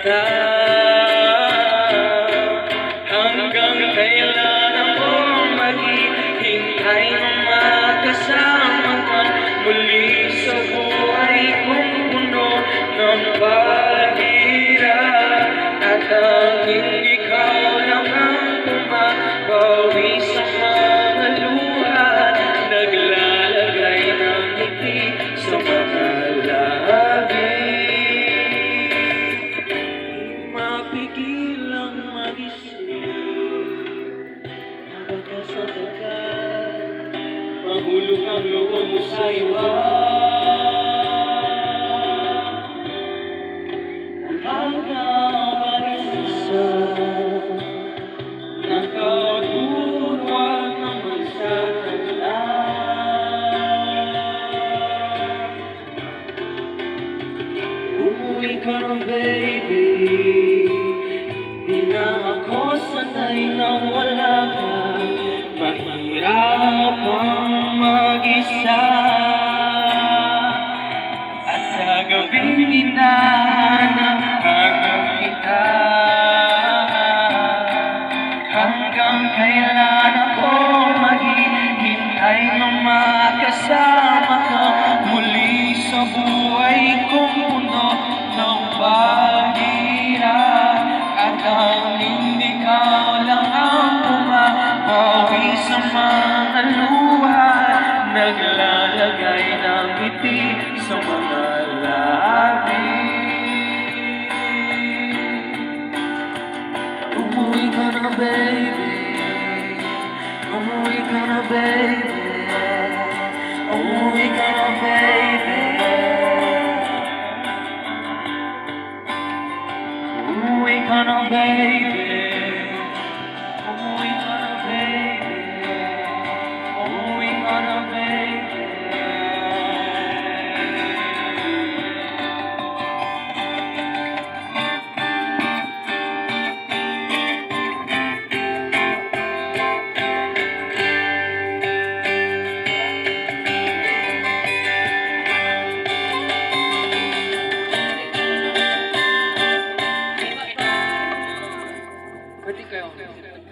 kita. Hanggang kailan ako maghihintay na makasama ka muli sa buhay kong puno ng paghirap. At tanging ikaw lang ang pumapawi sa mga luha, naglalagay ng ngiti sa mga labi. Mapigilang mag-isip na baka sa tagal mahulog ang loob mo sa iba. Hanggang mag-isa nakautuwag naman sa umuwi ka na baby, di na ako sanay na wala ka. Mahirap ang mag-isa at sa gabing hinahanap kita. Hanggang kailan ako maghihintay na makasama ka muli sa buhay kong puno ng paghirap. At tanging ikaw lang ang pumapawi sa mga luha, naglalagay ng ngiti sa mga labi. Umuwi ka na baby, umuwi ka na baby, umuwi ka na baby, umuwi ka na baby.